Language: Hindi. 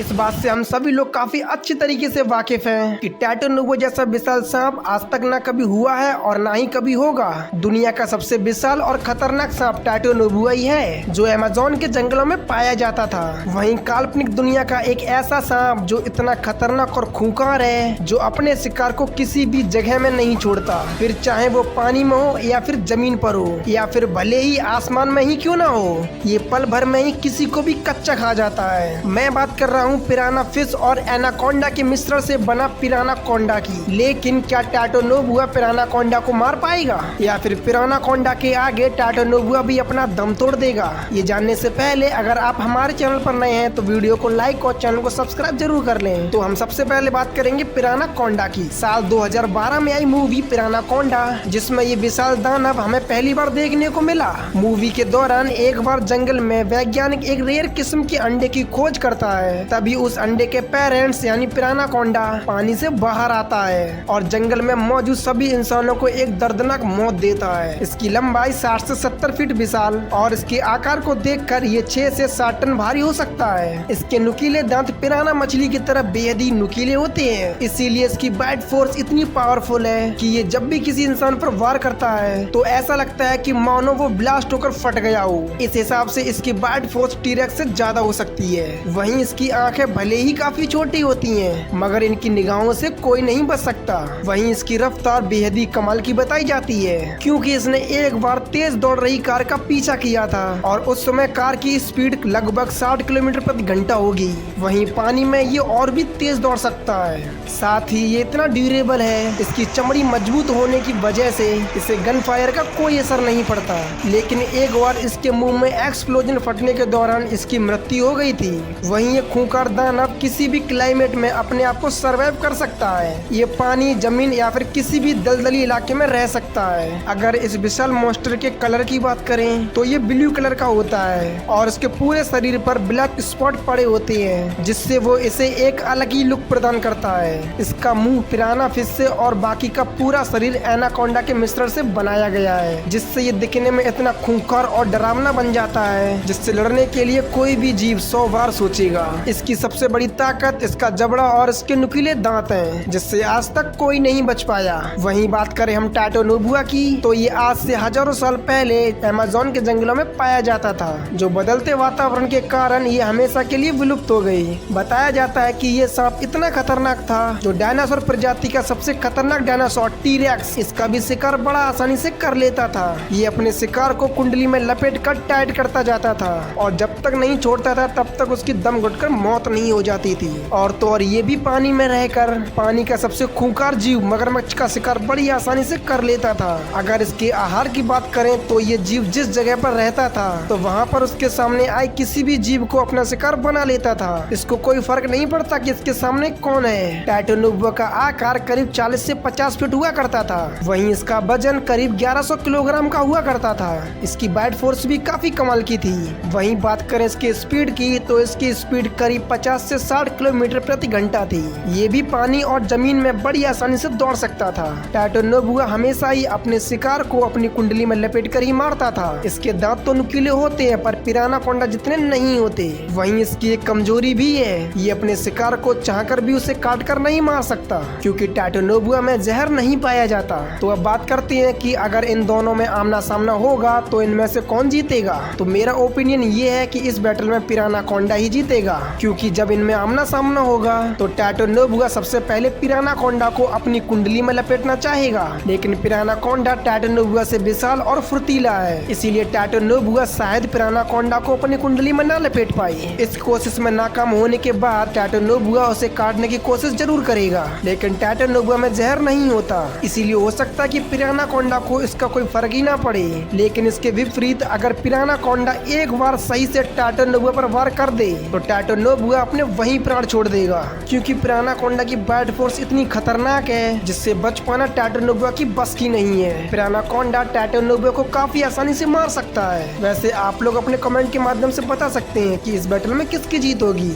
इस बात से हम सभी लोग काफी अच्छी तरीके से वाकिफ हैं कि टाइटैनोबुआ जैसा विशाल सांप आज तक ना कभी हुआ है और ना ही कभी होगा। दुनिया का सबसे विशाल और खतरनाक सांप टाइटैनोबुआ ही है जो अमेज़न के जंगलों में पाया जाता था। वहीं काल्पनिक दुनिया का एक ऐसा सांप जो इतना खतरनाक और खूंखार है जो अपने शिकार को किसी भी जगह में नहीं छोड़ता, फिर चाहे वो पानी में हो या फिर जमीन पर हो या फिर भले ही आसमान में ही क्यों ना हो, ये पल भर में ही किसी को भी कच्चा खा जाता है। मैं बात कर रहा हूँ पिराना फिश और एनाकोंडा के मिश्रण से बना पिरानाकोंडा की। लेकिन क्या टाइटैनोबुआ पिरानाकोंडा को मार पाएगा या फिर पिरानाकोंडा के आगे टाइटैनोबुआ भी अपना दम तोड़ देगा? ये जानने से पहले अगर आप हमारे चैनल पर नए हैं तो वीडियो को लाइक और चैनल को सब्सक्राइब जरूर कर लें। तो हम सबसे पहले बात करेंगे पिरानाकोंडा की। साल 2012 में आई मूवी पिरानाकोंडा, जिसमें ये विशाल दानव हमें पहली बार देखने को मिला। मूवी के दौरान एक बार जंगल में वैज्ञानिक एक रेयर किस्म के अंडे की खोज करता है। तभी उस अंडे के पेरेंट्स यानी पिरानाकोंडा पानी से बाहर आता है और जंगल में मौजूद सभी इंसानों को एक दर्दनाक मौत देता है। इसकी लंबाई 60 से 70 फीट विशाल और इसके आकार को देखकर ये 6 से 7 टन भारी हो सकता है। इसके नुकीले दांत पिराना मछली की तरह बेहद ही नुकीले होते हैं, इसीलिए इसकी बाइट फोर्स इतनी पावरफुल है कि ये जब भी किसी इंसान पर वार करता है तो ऐसा लगता है कि मानो वो ब्लास्ट होकर फट गया हो। इस हिसाब से इसकी बाइट फोर्स टीरेक्स से ज्यादा हो सकती है। वहीं इसकी आंखें भले ही काफी छोटी होती हैं, मगर इनकी निगाहों से कोई नहीं बच सकता। वहीं इसकी रफ्तार बेहद ही कमाल की बताई जाती है, क्योंकि इसने एक बार तेज दौड़ रही कार का पीछा किया था और उस समय कार की स्पीड लगभग 60 किलोमीटर प्रति घंटा होगी। वहीं पानी में ये और भी तेज दौड़ सकता है। साथ ही ये इतना ड्यूरेबल है, इसकी चमड़ी मजबूत होने की वजह से इसे गन फायर का कोई असर नहीं पड़ता। लेकिन एक बार इसके मुंह में एक्सप्लोजन फटने के दौरान इसकी मृत्यु हो गई थी। वहीं ये खूंखार दानव किसी भी क्लाइमेट में अपने आप को सर्वाइव कर सकता है। ये पानी, जमीन या फिर किसी भी दलदली इलाके में रह सकता है। अगर इस विशाल मॉन्स्टर के कलर की बात करें तो ये ब्लू कलर का होता है और इसके पूरे शरीर पर ब्लैक स्पॉट पड़े होते हैं, जिससे वो इसे एक अलग ही लुक प्रदान करता है। इसका मुंह पिराना फिश से और बाकी का पूरा शरीर एनाकोंडा के मिश्रण से बनाया गया है, जिससे ये दिखने में इतना खूंखार और डरावना बन जाता है जिससे लड़ने के लिए कोई भी जीव 100 बार सोचेगा। इसकी सबसे बड़ी ताकत इसका जबड़ा और इसके नुकीले दांत हैं, जिससे आज तक कोई नहीं बच पाया। वहीं बात करें हम टाइटैनोबुआ की तो ये आज से हजारों साल पहले अमेज़न के जंगलों में पाया जाता था, जो बदलते वातावरण के कारण ये हमेशा के लिए विलुप्त हो गई। बताया जाता है कि ये सांप इतना खतरनाक था जो डायनासोर प्रजाति का सबसे खतरनाक डायनासोर टीरेक्स इसका भी शिकार बड़ा आसानी से कर लेता था। ये अपने शिकार को कुंडली में लपेट कर टाइट करता जाता था और जब तक नहीं छोड़ता था तब तक उसकी दम घुटकर मौत नहीं हो जाती थी। और तो और ये भी पानी में रहकर पानी का सबसे खूंखार जीव मगरमच्छ का शिकार बड़ी आसानी से कर लेता था। अगर इसके आहार की बात करें तो ये जीव जिस जगह पर रहता था तो वहाँ पर उसके सामने आए किसी भी जीव को अपना शिकार बना लेता था। इसको कोई फर्क नहीं पड़ता कि इसके सामने कौन है। टाइटैनोबुआ का आकार करीब 40 से 50 फीट हुआ करता था। वहीं इसका वजन करीब 1100 किलोग्राम का हुआ करता था। इसकी बाइट फोर्स भी काफी कमाल की थी। वहीं बात करें इसकी स्पीड की तो इसकी स्पीड करीब 50 से 60 किलोमीटर प्रति घंटा थी। ये भी पानी और जमीन में बड़ी आसानी से दौड़ सकता था। टाइटैनोबुआ हमेशा ही अपने शिकार को अपनी कुंडली में लपेट कर ही मारता था। इसके दांत तो नुकीले होते हैं पर पिरानाकोंडा जितने नहीं होते। वहीं इसकी एक कमजोरी भी है, ये अपने शिकार को चाहकर भी उसे काट कर नहीं मार सकता, क्योंकि टाइटैनोबुआ में जहर नहीं पाया जाता। तो अब बात करते हैं कि अगर इन दोनों में आमना सामना होगा तो इनमें से कौन जीतेगा। तो मेरा ओपिनियन ये है कि इस बैटल में पिरानाकोंडा ही जीतेगा, क्योंकि जब इनमें आमना सामना होगा तो टाइटैनोबुआ सबसे पहले पिरानाकोंडा को अपनी कुंडली में लपेटना चाहेगा। लेकिन पिरानाकोंडा टाइटैनोबुआ से विशाल और फुर्तीला है, इसीलिए टाइटैनोबुआ शायद पिरानाकोंडा को अपनी कुंडली में न लपेट पाए। इस कोशिश में नाकाम होने के बाद टाइटैनोबुआ उसे काटने की कोशिश जरूर करेगा, लेकिन टाइटैनोबुआ में जहर नहीं होता, इसीलिए हो सकता है कि पिरानाकोंडा को इसका कोई फर्क ही ना पड़े। लेकिन इसके विपरीत अगर पिरानाकोंडा एक बार सही से टाइटैनोबुआ पर वार कर दे तो टाइटैनोबुआ अपने वहीं प्राण छोड़ देगा, क्योंकि पिरानाकोंडा की बाइट फोर्स इतनी खतरनाक है जिससे बच पाना टाइटैनोबुआ की बस की नहीं है। पिरानाकोंडा टाइटैनोबुआ को काफी आसानी से मार सकता है। वैसे आप लोग अपने कमेंट के माध्यम से बता सकते हैं कि इस बैटल में किसकी जीत होगी।